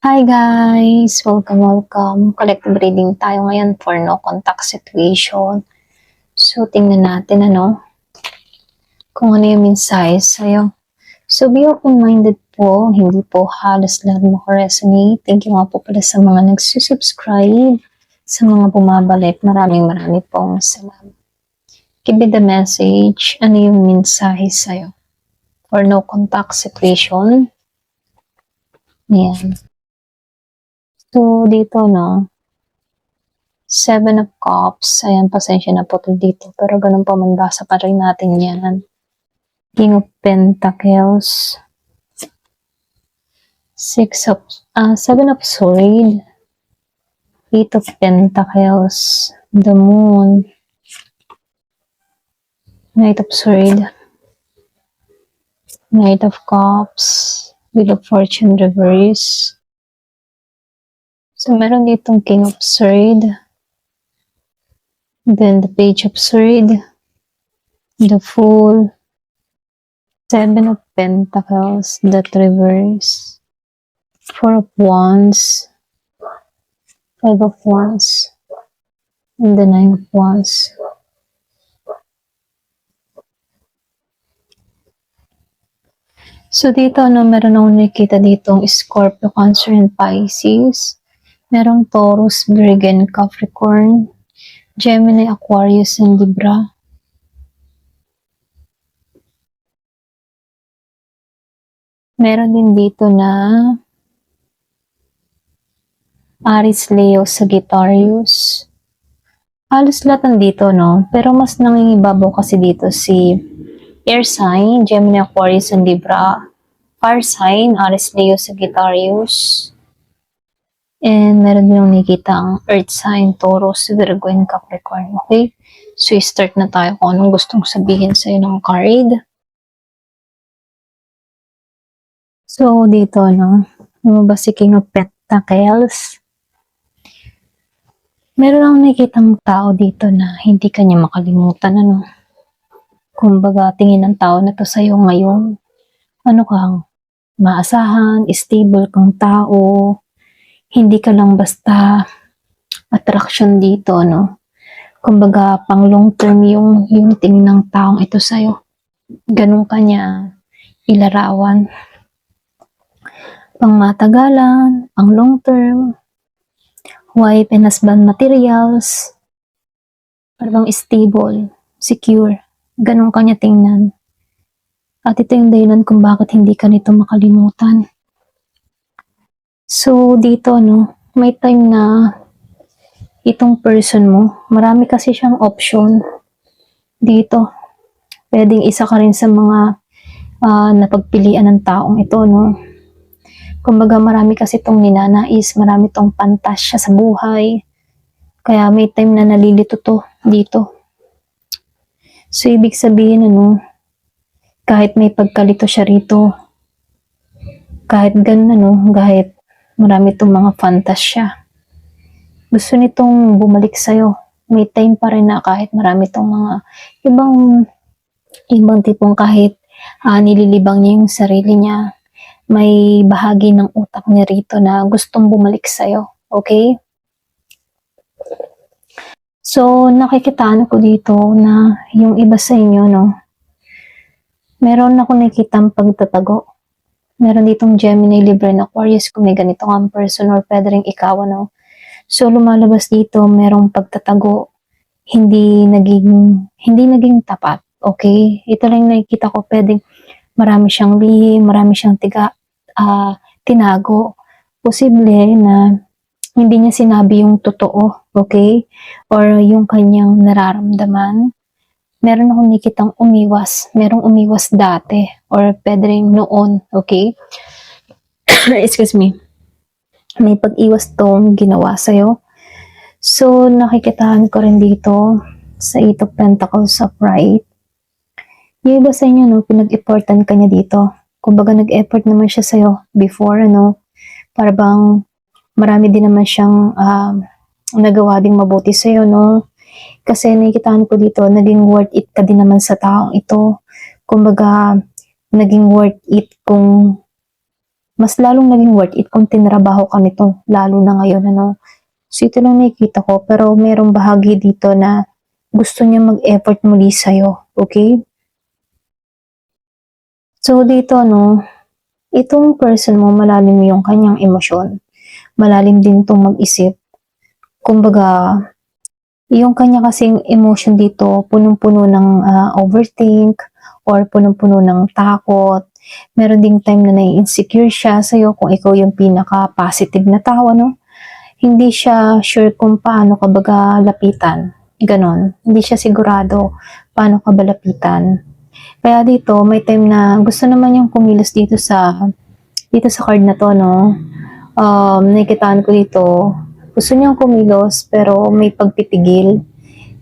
Hi guys! Welcome. Collective reading tayo ngayon for no contact situation. So, tingnan natin kung ano yung mensahe sa'yo. So, be open-minded po. Hindi po halos lahat makaresonate. Thank you nga po pala sa mga nagsusubscribe, sa mga bumabalik. Maraming pong salamat. Give me the message. Ano yung mensahe sa'yo? For no contact situation. Ayan. So, dito, Seven of Cups. Ayan, pasensya na po dito. Pero ganun pa man, basa pa rin natin yan. King of Pentacles. Seven of Swords. Eight of Pentacles. The Moon. Knight of Swords. Knight of Cups. Wheel of Fortune reverse. So, meron ditong King of Swords. Then, the Page of Swords. The Fool. Seven of Pentacles. That reverse. Four of Wands. Five of Wands. And the Nine of Wands. So, dito, meron akong nakikita ditong Scorpio, Cancer, and Pisces. Merong Taurus, Virgo, Capricorn, Gemini, Aquarius, and Libra. Meron din dito na Aries, Leo, Sagittarius. Halos lahat nandito, Pero mas nangingibabaw kasi dito si Air sign, Gemini, Aquarius, and Libra. Fire sign, Aries, Leo, Sagittarius. And meron din nakikita ang Earth sign, Taurus, Virgo, and Capricorn. Okay? So, start na tayo kung anong gustong sabihin sa'yo ng card. So, dito, lumabas si King of Pentacles. Meron akong nakikitang tao dito na hindi kanya makalimutan, Kumbaga, tingin ng tao na to sa'yo ngayon. Ano kang maasahan, stable kang tao, hindi ka lang basta attraction dito, Kumbaga, pang long term yung tingin ng taong ito sa'yo. Ganun kanya ilarawan. Pang matagalan, pang long term, wife and husband materials, parang stable, secure. Ganun kanya tingnan. At ito yung dahilan kung bakit hindi ka nito makalimutan. So, dito, may time na itong person mo, marami kasi siyang option dito. Pwedeng isa ka rin sa mga napagpilian ng taong ito, Kumbaga, marami kasi itong ninanais, marami itong pantasya sa buhay. Kaya may time na nalilito to dito. So, ibig sabihin, kahit may pagkalito siya rito, kahit ganun, kahit marami itong mga fantasya, gusto nitong bumalik sa'yo. May time pa rin na kahit marami itong mga ibang tipong kahit nililibang niya yung sarili niya, may bahagi ng utak niya rito na gustong bumalik sa'yo. Okay? So, nakikitaan ko dito na yung iba sa inyo, meron ako nakikitang pagtatago. Meron ditong Gemini, Libra, and Aquarius kung may ganito ang person or pwede rin ikaw, So, lumalabas dito, merong pagtatago, hindi naging tapat. Okay? Ito lang nakikita ko, pwedeng marami siyang lihim, marami siyang tinago. Posible na hindi niya sinabi yung totoo, okay? Or yung kanyang nararamdaman. Meron akong nakikitang umiwas. Merong umiwas dati. Or pwede rin noon, okay? Excuse me. May pag-iwas tong ginawa sa'yo. So, nakikitaan ko rin dito sa Eight of Pentacles upright. Yung iba sa inyo, pinag-effortan ka niya dito. Kumbaga, nag-effort naman siya sa'yo before, para bang marami din naman siyang nagawa ding mabuti sa'yo, Kasi nakikitaan ko dito, naging worth it ka din naman sa taong ito. Kumbaga, naging worth it kung mas lalong naging worth it kung tinrabaho ka nito, lalo na ngayon, ano. So, ito lang nakikita ko, pero merong bahagi dito na gusto niya mag-effort muli sa'yo, okay? So, dito, no, itong person mo, malalim yung kanyang emosyon. Malalim din itong mag-isip. Kumbaga, yung kanya kasing emotion dito, punong-puno ng overthink or punong-puno ng takot. Meron ding time na nai-insecure siya sa'yo kung ikaw yung pinaka-positive na tao, no? Hindi siya sure kung paano ka baga lapitan. Ganon. Hindi siya sigurado paano ka ba lapitan. Kaya dito, may time na gusto naman yung kumilos dito sa card na to, no? Nakikitaan ko dito, gusto niyang kumilos pero may pagpipigil.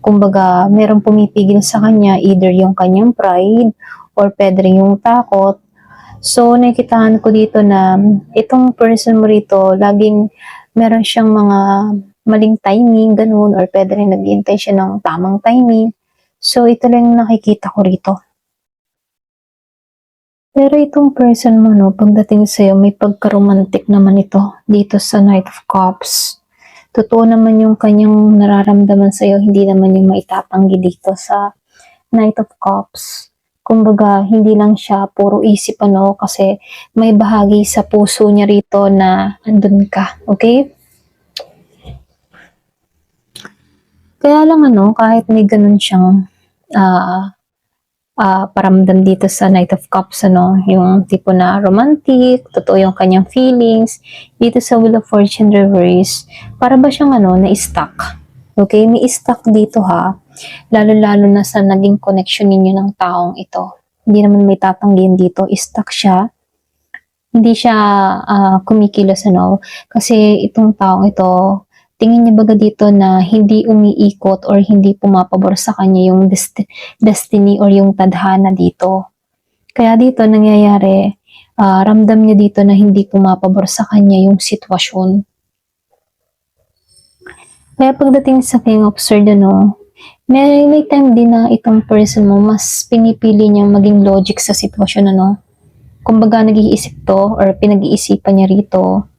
Kumbaga, merong pumipigil sa kanya, either yung kanyang pride or pwede rin yung takot. So, nakikitaan ko dito na itong person mo rito, laging meron siyang mga maling timing, ganun, or pwede rin nag-iintay siya ng tamang timing. So, ito lang yung nakikita ko rito. Pero itong person mo, no, pagdating sa'yo, may pagka-romantic naman ito dito sa Knight of Cups. Totoo naman yung kanyang nararamdaman sa'yo, hindi naman yung maitatanggi dito sa Knight of Cups. Kumbaga, hindi lang siya puro isip, ano, kasi may bahagi sa puso niya rito na andun ka, okay? Kaya lang, ano, kahit may ganun siyang paramdam dito sa Knight of Cups, ano, yung tipo na romantic, totoo yung kanyang feelings. Dito sa Wheel of Fortune reverse, para ba siyang ano, na-stuck? Okay, may stuck dito ha. Lalo-lalo na sa naging connection ninyo ng taong ito. Hindi naman may tatanggihan dito, stuck siya. Hindi siya kumikilos, ano, kasi itong taong ito, tingin niya baga dito na hindi umiikot or hindi pumapabor sa kanya yung destiny or yung tadhana dito. Kaya dito nangyayari, ramdam niya dito na hindi pumapabor sa kanya yung sitwasyon. Kaya pagdating sa King of Swords, ano, may time din na itong person mo, mas pinipili niyang maging logic sa sitwasyon, ano. Kumbaga nag-iisip to or pinag-iisipan niya rito.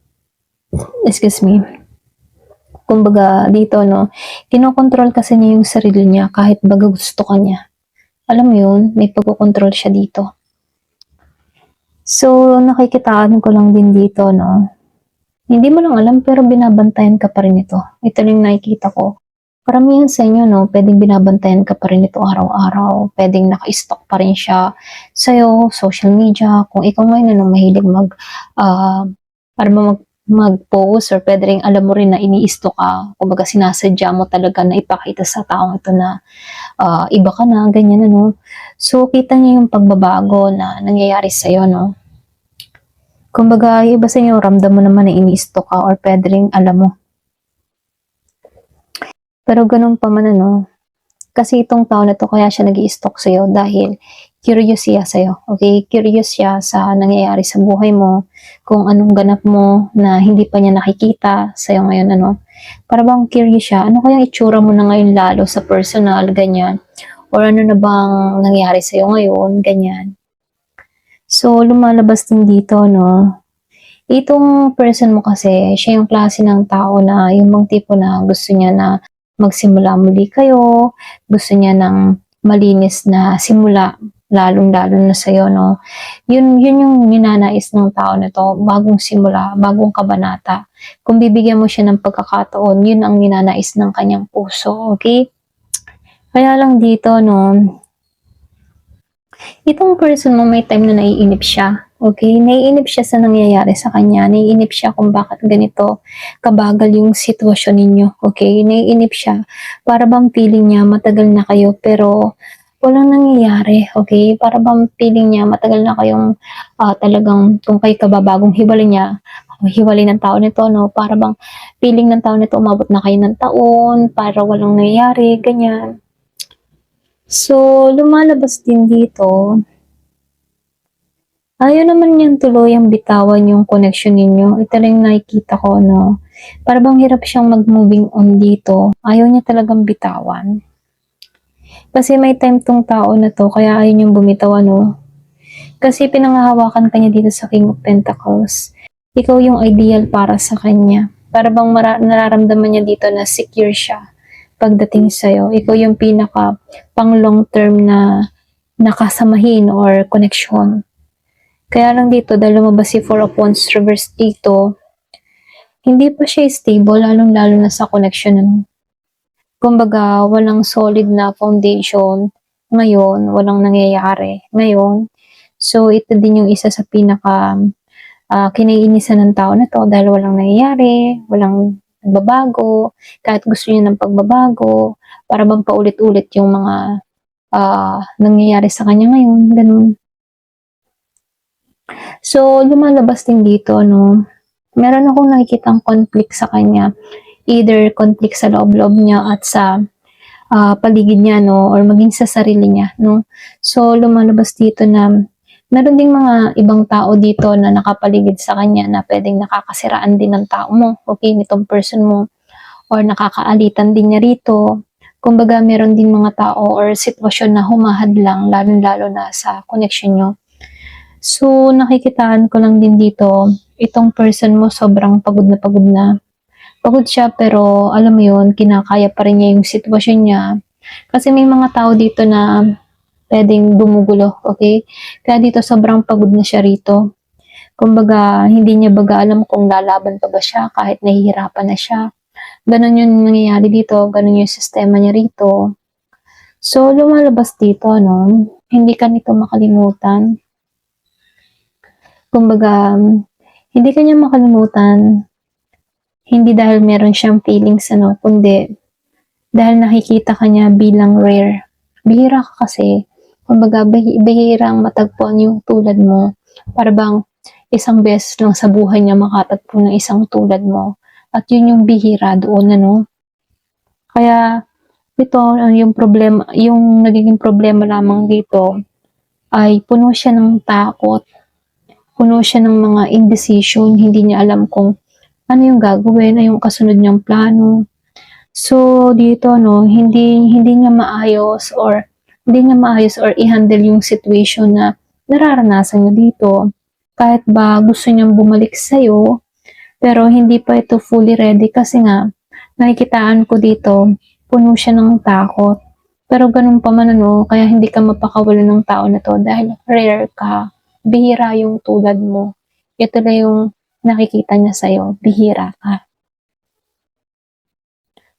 Excuse me. Kumbaga dito, no, kinokontrol kasi niya yung sarili niya kahit baga gusto ka niya. Alam mo yun, may pagkokontrol siya dito. So, nakikitaan ko lang din dito, no. Hindi mo lang alam pero binabantayan ka pa rin ito. Ito lang nakikita ko. Karamihan sa inyo, no, pwedeng binabantayan ka pa rin ito araw-araw. Pwedeng naka-stalk pa rin siya sa'yo, social media. Kung ikaw ngayon, ano, mahilig para mag-post or pwede rin alam mo rin na ini-stalk ka. Kumbaga sinasadya mo talaga na ipakita sa taong ito na iba ka na, ganyan, ano. So, kita niya yung pagbabago na nangyayari sa'yo, no. Kumbaga, iba sa inyo, ramdam mo naman na ini-stalk ka or pwede rin alam mo. Pero ganun pa man, ano, kasi itong tao na to kaya siya nag-i-stalk sa'yo dahil curious siya sa'yo, okay? Curious siya sa nangyayari sa buhay mo, kung anong ganap mo na hindi pa niya nakikita sa'yo ngayon, ano. Para bang curious siya, ano kayang itsura mo na ngayon lalo sa personal, ganyan. Or ano na bang nangyari sa'yo ngayon, ganyan. So, lumalabas din dito, no. Itong person mo kasi, siya yung klase ng tao na yung bang tipo na gusto niya na magsimula muli kayo, gusto niya ng malinis na simula, lalong-lalo na sa'yo, no? Yun yung ninanais ng tao na to, bagong simula, bagong kabanata. Kung bibigyan mo siya ng pagkakataon, yun ang ninanais ng kanyang puso, okay? Kaya lang dito, no, itong person mo may time na naiinip siya. Okay? Naiinip siya sa nangyayari sa kanya. Naiinip siya kung bakit ganito kabagal yung sitwasyon ninyo. Okay? Naiinip siya. Para bang feeling niya matagal na kayo pero walang nangyayari. Okay? Para bang feeling niya matagal na kayong talagang kung kayo kababagong hiwalay niya, hiwalay ng tao nito, no? Para bang feeling ng tao nito umabot na kayo ng taon, para walang nangyayari, ganyan. So, lumalabas din dito, ayaw naman niyang tuluyang bitawan yung connection ninyo. Ito lang nakikita ko, no? Para bang hirap siyang mag-moving on dito. Ayaw niya talagang bitawan. Kasi may time tong tao na to, kaya ayaw niyang bumitaw, no? Kasi pinanghahawakan ka niya dito sa King of Pentacles. Ikaw yung ideal para sa kanya. Para bang nararamdaman niya dito na secure siya pagdating sa'yo. Ikaw yung pinaka pang long term na nakasamahin or connection. Kaya lang dito, dahil lumabas si Four of Wands reverse dito, hindi pa siya stable, lalong-lalo na sa connection. Kumbaga, walang solid na foundation ngayon, walang nangyayari ngayon. So, ito din yung isa sa pinaka kinaiinisan ng tao na to dahil walang nangyayari, walang nagbabago, kahit gusto niya ng pagbabago, para bang paulit-ulit yung mga nangyayari sa kanya ngayon, ganun. So, lumalabas din dito, no, meron akong nakikitang conflict sa kanya. Either conflict sa loob-loob niya at sa paligid niya, no, or maging sa sarili niya, no. So, lumalabas dito na meron ding mga ibang tao dito na nakapaligid sa kanya na pwedeng nakakasiraan din ng tao mo, okay, nitong person mo, or nakakaalitan din niya rito. Kumbaga, meron din mga tao or sitwasyon na humahadlang, lalo-lalo na sa connection nyo. So, nakikitaan ko lang din dito, itong person mo sobrang pagod na pagod na. Pagod siya pero alam mo yun, kinakaya pa rin niya yung sitwasyon niya. Kasi may mga tao dito na pwedeng dumugulo, okay? Kaya dito sobrang pagod na siya rito. Kumbaga, hindi niya baga alam kung lalaban pa ba siya kahit nahihirapan na siya. Ganon yung nangyayari dito, ganon yung sistema niya rito. So, lumalabas dito, no? Hindi ka nito makalimutan. Kumbaga, hindi ka niya makalimutan, hindi dahil meron siyang feelings, ano, kundi dahil nakikita ka niya bilang rare. Bihira ka kasi, kumbaga, bihira ang matagpuan yung tulad mo. Para bang isang beses lang sa buhay niya makatagpo ng isang tulad mo. At yun yung bihira doon, ano. Kaya, ito, yung problema, yung nagiging problema lamang dito, ay puno siya ng takot. Puno siya ng mga indecision, hindi niya alam kung ano yung gagawin, ano yung kasunod niyang plano. So, dito, no, hindi niya maayos or i-handle yung situation na nararanasan niya dito. Kahit ba gusto niyang bumalik sa'yo, pero hindi pa ito fully ready kasi nga, nakikitaan ko dito, puno siya ng takot. Pero ganun pa man, ano, kaya hindi ka mapakawalan ng tao na to dahil rare ka. Bihira yung tulad mo. Ito na yung nakikita niya sa'yo. Bihira ka.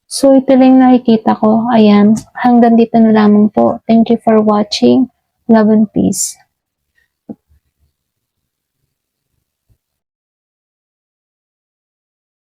So, ito lang yung nakikita ko. Ayan. Hanggang dito na lamang po. Thank you for watching. Love and peace.